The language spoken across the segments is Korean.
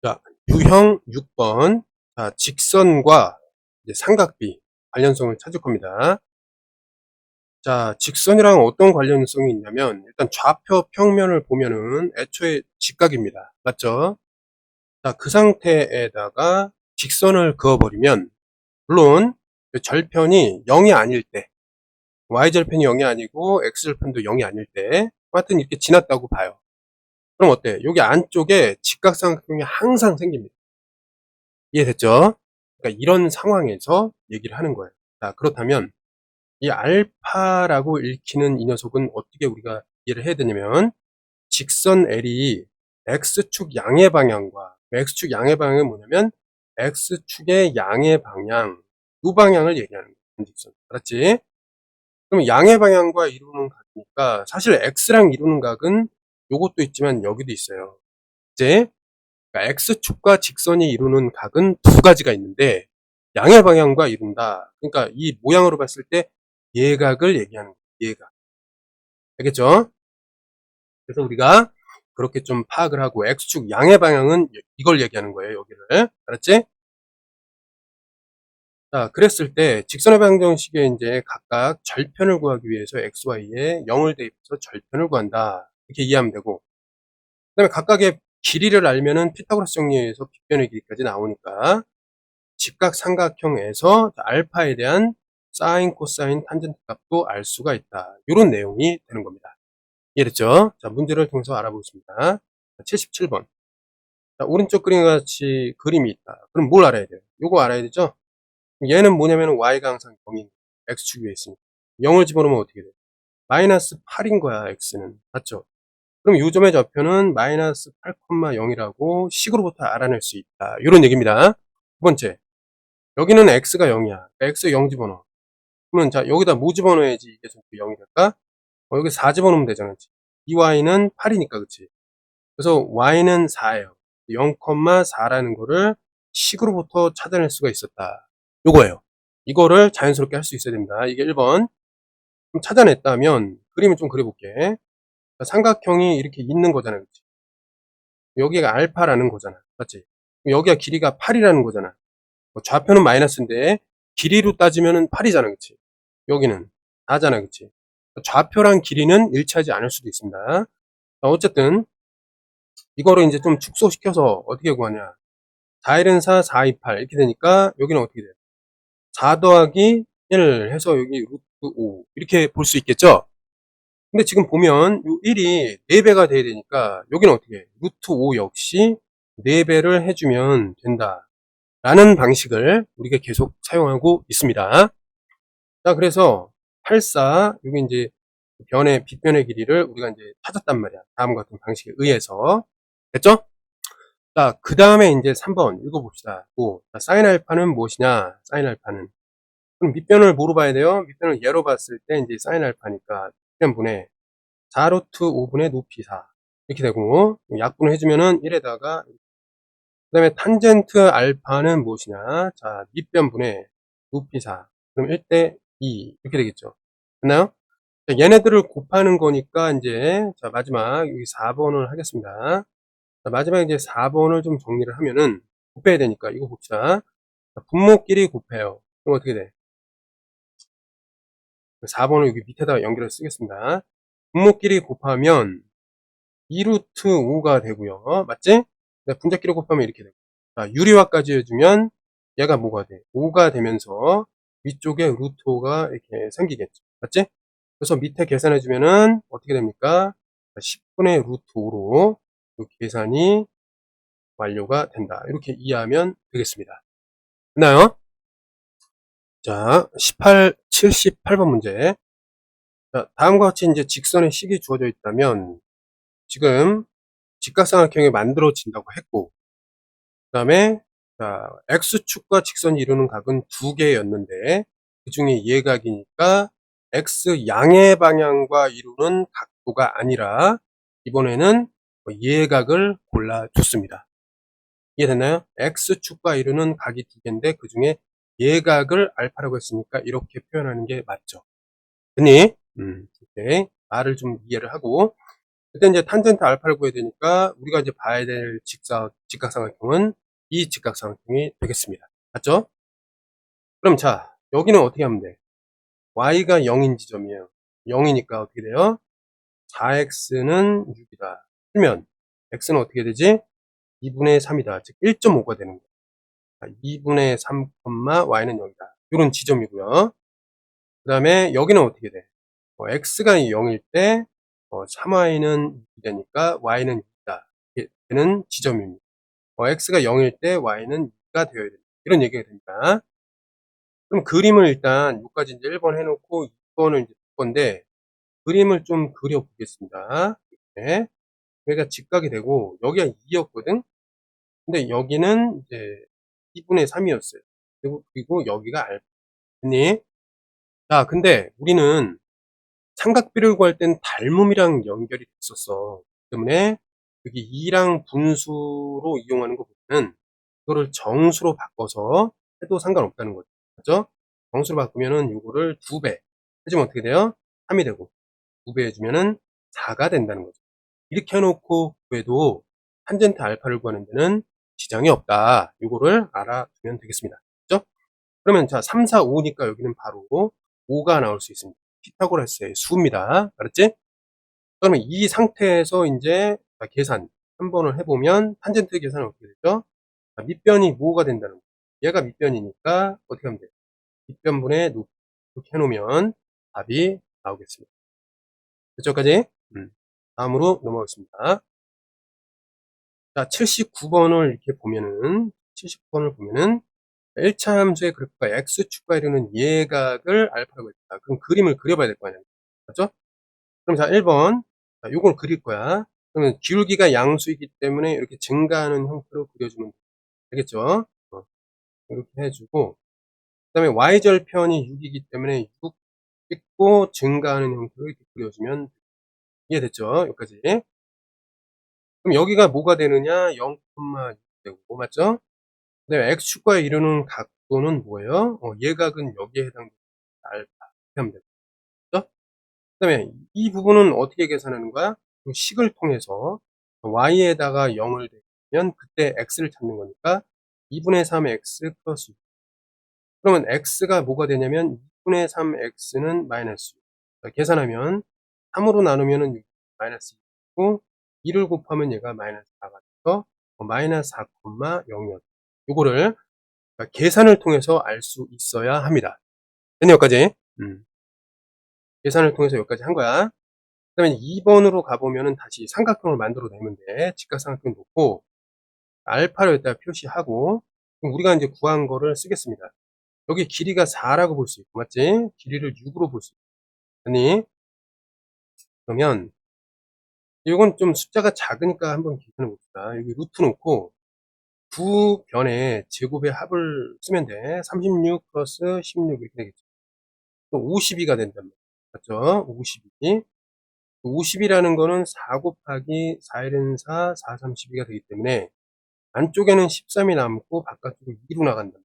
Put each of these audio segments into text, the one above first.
자, 유형 6번. 자, 직선과 이제 삼각비 관련성을 찾을 겁니다. 자, 직선이랑 어떤 관련성이 있냐면 일단 좌표 평면을 보면은 애초에 직각입니다. 맞죠? 자, 그 상태에다가 직선을 그어버리면 물론 그 절편이 0이 아닐 때 y절편이 0이 아니고 x절편도 0이 아닐 때 하여튼 이렇게 지났다고 봐요. 그럼 어때? 여기 안쪽에 직각삼각형이 항상 생깁니다. 이해됐죠? 그러니까 이런 상황에서 얘기를 하는 거예요. 자, 그렇다면 이 알파라고 읽히는 이 녀석은 어떻게 우리가 이해를 해야 되냐면 직선 L이 x축 양의 방향과 x축 양의 방향은 뭐냐면 x축의 양의 방향 두 방향을 얘기하는 거예요. 직선. 알았지? 그럼 양의 방향과 이루는 각이니까 사실 x랑 이루는 각은 요것도 있지만 여기도 있어요. 이제 그러니까 x축과 직선이 이루는 각은 두 가지가 있는데 양의 방향과 이룬다. 그러니까 이 모양으로 봤을 때 예각을 얘기하는 거예요. 예각. 알겠죠? 그래서 우리가 그렇게 좀 파악을 하고 x축 양의 방향은 이걸 얘기하는 거예요. 여기를. 알았지? 자, 그랬을 때 직선의 방정식에 이제 각각 절편을 구하기 위해서 xy에 0을 대입해서 절편을 구한다. 이렇게 이해하면 되고 그다음에 각각의 길이를 알면은 피타고라스 정리에서 빗변의 길이까지 나오니까 직각삼각형에서 알파에 대한 사인, 코사인, 탄젠트 값도 알 수가 있다. 이런 내용이 되는 겁니다. 이해됐죠? 자, 문제를 통해서 알아보겠습니다. 77번. 자, 오른쪽 그림과 같이 그림이 있다. 그럼 뭘 알아야 돼요? 요거 알아야 되죠? 얘는 뭐냐면 y가 항상 0인 x축 위에 있으니까 0을 집어넣으면 어떻게 돼요? 마이너스 8인 거야, x는. 맞죠? 그럼 요점의 좌표는 마이너스 8,0이라고 식으로부터 알아낼 수 있다. 이런 얘기입니다. 두 번째, 여기는 x가 0이야. x 0 집어넣어. 그러면 자, 여기다 뭐 집어넣어야지 이게 전부 0이 될까? 여기 4 집어넣으면 되잖아. 그치? 이 y는 8이니까, 그치? 그래서 y는 4예요. 0,4라는 거를 식으로부터 찾아낼 수가 있었다. 요거예요. 이거를 자연스럽게 할 수 있어야 됩니다. 이게 1번. 그럼 찾아냈다면, 그림을 좀 그려볼게. 삼각형이 이렇게 있는 거잖아. 그치? 여기가 알파라는 거잖아. 맞지? 여기가 길이가 8이라는 거잖아. 좌표는 마이너스인데 길이로 따지면은 8이잖아. 그치? 여기는 4잖아. 그치? 좌표랑 길이는 일치하지 않을 수도 있습니다. 어쨌든 이거를 이제 좀 축소시켜서 어떻게 구하냐. 4 1은 4, 4, 2, 8 이렇게 되니까 여기는 어떻게 돼요? 4 더하기 1 해서 여기 루트 5 이렇게 볼 수 있겠죠? 근데 지금 보면 요 1이 4배가 돼야 되니까 여기는 어떻게 해? 루트 5 역시 4배를 해주면 된다. 라는 방식을 우리가 계속 사용하고 있습니다. 자, 그래서 84, 여기 이제 빗변의 길이를 우리가 이제 찾았단 말이야. 다음과 같은 방식에 의해서. 됐죠? 자, 그 다음에 이제 3번 읽어봅시다. 뭐, 사인 알파는 무엇이냐? 사인 알파는. 그럼 밑변을 뭐로 봐야 돼요? 밑변을 예로 봤을 때 이제 사인 알파니까 밑변분의 4루트 5분의 높이 4. 이렇게 되고, 약분을 해주면은 1에다가, 그 다음에 탄젠트 알파는 무엇이냐? 자, 밑변분의 높이 4. 그럼 1대 2. 이렇게 되겠죠. 됐나요? 자, 얘네들을 곱하는 거니까 이제, 자, 마지막, 여기 4번을 하겠습니다. 자, 마지막에 이제 4번을 좀 정리를 하면은, 곱해야 되니까, 이거 봅시다. 자, 분모끼리 곱해요. 그럼 어떻게 돼? 4번을 여기 밑에다가 연결해서 쓰겠습니다. 분모끼리 곱하면 2루트 5가 되고요. 맞지? 분자끼리 곱하면 이렇게 되고. 자, 유리화까지 해주면 얘가 뭐가 돼? 5가 되면서 위쪽에 루트 5가 이렇게 생기겠죠. 맞지? 그래서 밑에 계산해주면은 어떻게 됩니까? 10분의 루트 5로 계산이 완료가 된다. 이렇게 이해하면 되겠습니다. 됐나요? 자, 78번 문제. 자, 다음과 같이 이제 직선의 식이 주어져 있다면 지금 직각삼각형이 만들어진다고 했고 그 다음에 자, x축과 직선이 이루는 각은 두 개였는데 그 중에 예각이니까 x 양의 방향과 이루는 각도가 아니라 이번에는 예각을 골라줬습니다. 이해됐나요? x축과 이루는 각이 두 개인데 그 중에 예각을 알파라고 했으니까 이렇게 표현하는 게 맞죠. 됐니? 오케이. 말을 좀 이해를 하고 그때 이제 탄젠트 알파를 구해야 되니까 우리가 이제 봐야 될 직각삼각형은 이 직각삼각형이 되겠습니다. 맞죠? 그럼 자, 여기는 어떻게 하면 돼? y가 0인 지점이에요. 0이니까 어떻게 돼요? 4x는 6이다. 그러면 x는 어떻게 되지? 2분의 3이다. 즉 1.5가 되는 거예요. 2분의 3, y는 0이다. 이런 지점이고요. 그 다음에 여기는 어떻게 돼? x가 0일 때 3y는 2이 되니까 y는 2다. 이렇게 되는 지점입니다. x가 0일 때 y는 2가 되어야 된다. 이런 얘기가 됩니다. 그럼 그림을 일단 여기까지 이제 1번 해놓고 2번을 이제 볼 건데 그림을 좀 그려보겠습니다. 이렇게. 여기가 직각이 되고 여기가 2였거든. 근데 여기는 이제 2분의 3이었어요. 그리고 여기가 알파니. 자, 근데 우리는 삼각비를 구할 땐 닮음이랑 연결이 됐었어. 때문에 여기 2랑 분수로 이용하는 것보다는 이거를 정수로 바꿔서 해도 상관없다는 거죠. 맞죠? 정수로 바꾸면은 이거를 2배 해주면 어떻게 돼요? 3이 되고 2배 해주면은 4가 된다는 거죠. 이렇게 해놓고 구해도 탄젠트 알파를 구하는 데는 지장이 없다. 이거를 알아두면 되겠습니다. 그죠? 그러면 자, 3, 4, 5니까 여기는 바로 5가 나올 수 있습니다. 피타고라스의 수입니다. 알았지? 그러면 이 상태에서 이제 계산 한 번을 해보면 탄젠트 계산은 어떻게 되죠? 자, 밑변이 뭐가 된다는 거예요. 얘가 밑변이니까 어떻게 하면 돼요? 밑변분의 높이 이렇게 해놓으면 답이 나오겠습니다. 그쪽까지? 다음으로 넘어가겠습니다. 자, 79번을 이렇게 보면은 79번을 보면은 1차 함수의 그래프가 x축과 이루는 예각을 알파라고 했다. 그럼 그림을 그려봐야 될 거 아니야. 맞죠? 그럼 자, 1번. 자, 요걸 그릴 거야. 그러면 기울기가 양수이기 때문에 이렇게 증가하는 형태로 그려주면 되겠죠? 이렇게 해주고, 그 다음에 y절편이 6이기 때문에 6 찍고 증가하는 형태로 이렇게 그려주면 이해됐죠? 여기까지. 그럼 여기가 뭐가 되느냐? 0,6 되고, 맞죠? 그 다음에 x축과에 이루는 각도는 뭐예요? 예각은 여기에 해당되는 알파. 이렇게 하면 되죠? 그 다음에 이 부분은 어떻게 계산하는 거야? 그 식을 통해서 y에다가 0을 대면 그때 x를 찾는 거니까 2분의 3x 플러스 6. 그러면 x가 뭐가 되냐면 2분의 3x는 마이너스 6. 계산하면 3으로 나누면은 6, 마이너스 2고 2를 곱하면 얘가 마이너스 4가 돼서 마이너스 4,0이었다. 요거를 계산을 통해서 알 수 있어야 합니다. 됐네, 여기까지. 계산을 통해서 여기까지 한 거야. 그 다음에 2번으로 가보면은 다시 삼각형을 만들어내면 돼. 직각삼각형 놓고, 알파를 여기다 표시하고, 그럼 우리가 이제 구한 거를 쓰겠습니다. 여기 길이가 4라고 볼 수 있고, 맞지? 길이를 6으로 볼 수 있고. 아니, 그러면, 이건 좀 숫자가 작으니까 한번 계산해 봅시다. 여기 루트 놓고, 두 변의 제곱의 합을 쓰면 돼. 36 플러스 16 이렇게 되겠죠. 또 52가 된단 말이야. 맞죠? 52. 50이라는 거는 4 곱하기 4일은 4, 4, 32가 되기 때문에 안쪽에는 13이 남고 바깥쪽으로 2로 나간다.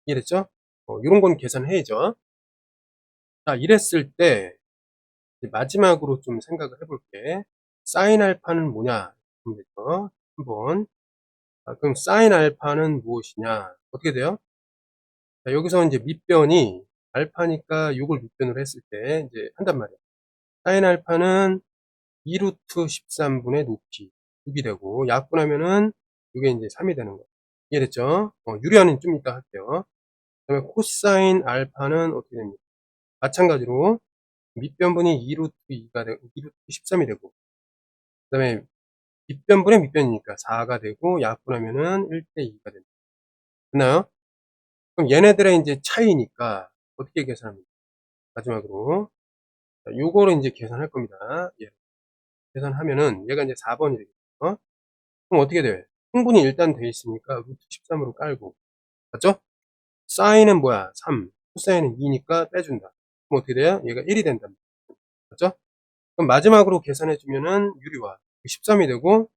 이해됐죠? 이런 건 계산해야죠. 자, 이랬을 때 마지막으로 좀 생각을 해볼게. 사인 알파는 뭐냐? 그럼 되죠. 한번. 그럼 사인 알파는 무엇이냐? 어떻게 돼요? 자, 여기서 이제 밑변이 알파니까 이걸 밑변으로 했을 때 이제 한단 말이야. 사인 알파는 2루트 13분의 높이 6이 되고 약분하면은 이게 이제 3이 되는 거예요. 이해됐죠? 유리화는 좀 이따 할게요. 그 다음에 코사인 알파는 어떻게 됩니까? 마찬가지로 밑변분이 2루트 2가 되고 2루트 13이 되고 그 다음에 밑변분의 밑변이니까 4가 되고 약분하면은 1대 2가 된다. 됐나요? 그럼 얘네들의 이제 차이니까 어떻게 계산합니까? 마지막으로 요거를 이제 계산할 겁니다. 예. 계산하면은 얘가 이제 4번이 되겠죠? 그럼 어떻게 돼? 흥분이 일단 돼 있으니까 루트 13으로 깔고. 맞죠? 사인은 뭐야? 3. 코사인은 2니까 빼준다. 그럼 어떻게 돼요? 얘가 1이 된다. 맞죠? 그럼 마지막으로 계산해주면은 유리화 13이 되고,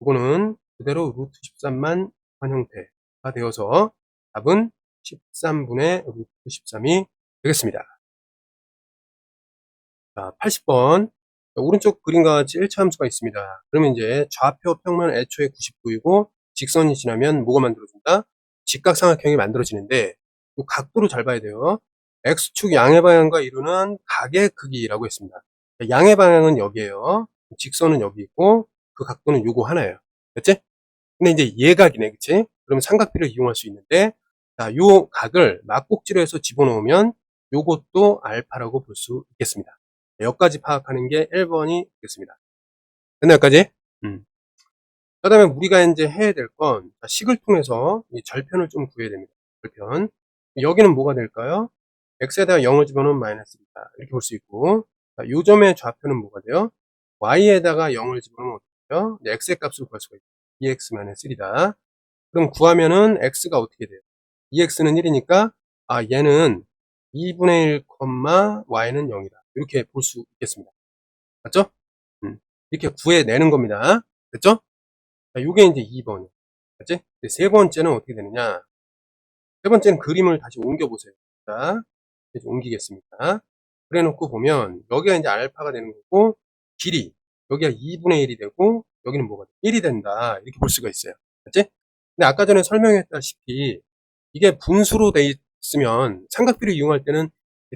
이거는 그대로 루트 13만 한 형태가 되어서 답은 13분의 루트 13이 되겠습니다. 자, 80번. 오른쪽 그림과 같이 1차 함수가 있습니다. 그러면 이제 좌표 평면 애초에 90도이고 직선이 지나면 뭐가 만들어진다? 직각삼각형이 만들어지는데 이 각도를 잘 봐야 돼요. X축 양의 방향과 이루는 각의 크기라고 했습니다. 양의 방향은 여기에요. 직선은 여기 있고 그 각도는 요거 하나예요. 됐지? 근데 이제 예각이네, 그치? 그러면 삼각비를 이용할 수 있는데, 자, 요 각을 막꼭지로 해서 집어넣으면 요것도 알파라고 볼 수 있겠습니다. 여기까지 파악하는 게 1번이 되겠습니다. 됐나, 여기까지? 그 다음에 우리가 이제 해야 될 건, 식을 통해서 이 절편을 좀 구해야 됩니다. 절편. 여기는 뭐가 될까요? x에다가 0을 집어넣으면 마이너스 1이다. 이렇게 볼 수 있고, 자, 요 점의 좌표는 뭐가 돼요? y에다가 0을 집어넣으면 어떻게 돼요? x의 값을 구할 수가 있죠. 2x-1이다. 그럼 구하면은 x가 어떻게 돼요? 2x는 1이니까 얘는 2분의 1, y는 0이다. 이렇게 볼 수 있겠습니다. 맞죠? 이렇게 구해내는 겁니다. 됐죠? 자, 요게 이제 2번이에요. 맞지? 세 번째는 어떻게 되느냐? 세 번째는 그림을 다시 옮겨보세요. 자, 이제 옮기겠습니다. 그래 놓고 보면 여기가 이제 알파가 되는 거고 길이 여기가 2분의 1이 되고 여기는 뭐가 돼? 1이 된다. 이렇게 볼 수가 있어요. 맞지? 근데 아까 전에 설명했다시피 이게 분수로 돼 있으면 삼각비를 이용할 때는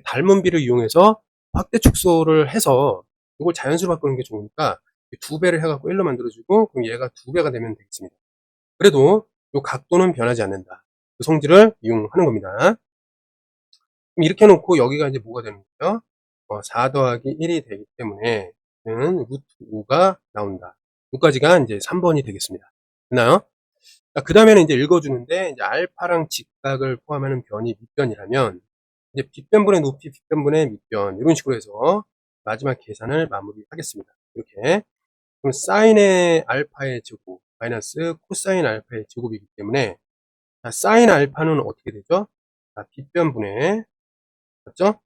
닮은 비를 이용해서 확대 축소를 해서 이걸 자연수로 바꾸는 게 좋으니까 2배를 해갖고 1로 만들어주고 그럼 얘가 2배가 되면 되겠습니다. 그래도 이 각도는 변하지 않는다. 그 성질을 이용하는 겁니다. 그럼 이렇게 해놓고 여기가 이제 뭐가 되는 거예요? 4 더하기 1이 되기 때문에 루트 5가 나온다. 여기까지가 이제 3번이 되겠습니다. 됐나요? 그 다음에는 이제 읽어주는데, 이제 알파랑 직각을 포함하는 변이 밑변이라면, 이제 빗변분의 높이, 빗변분의 밑변, 이런 식으로 해서 마지막 계산을 마무리하겠습니다. 이렇게. 그럼 사인의 알파의 제곱, 마이너스 코사인 알파의 제곱이기 때문에, 자, 사인 알파는 어떻게 되죠? 자, 빗변분의, 맞죠?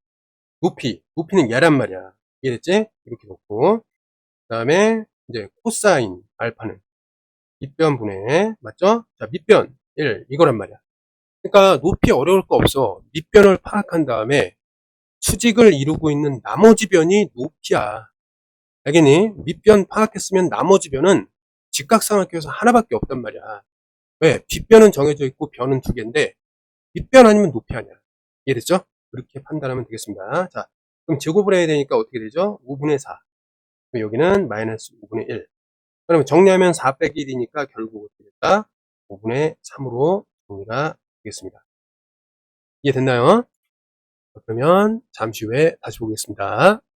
높이는 얘란 말이야. 이해됐지? 이렇게 놓고, 그 다음에 이제 코사인 알파는 밑변분의, 맞죠? 자, 밑변 1, 이거란 말이야. 그러니까 높이 어려울 거 없어. 밑변을 파악한 다음에 수직을 이루고 있는 나머지 변이 높이야. 알겠니? 밑변 파악했으면 나머지 변은 직각삼각형에서 하나밖에 없단 말이야. 왜? 빗변은 정해져 있고 변은 두 개인데 밑변 아니면 높이 아니야. 이해됐죠? 그렇게 판단하면 되겠습니다. 자, 그럼 제곱을 해야 되니까 어떻게 되죠? 5분의 4. 여기는 마이너스 5분의 1. 그러면 정리하면 4 빼기 1이니까 결국 어떻게 됐다? 5분의 3으로 정리가 되겠습니다. 이해됐나요? 그러면 잠시 후에 다시 보겠습니다.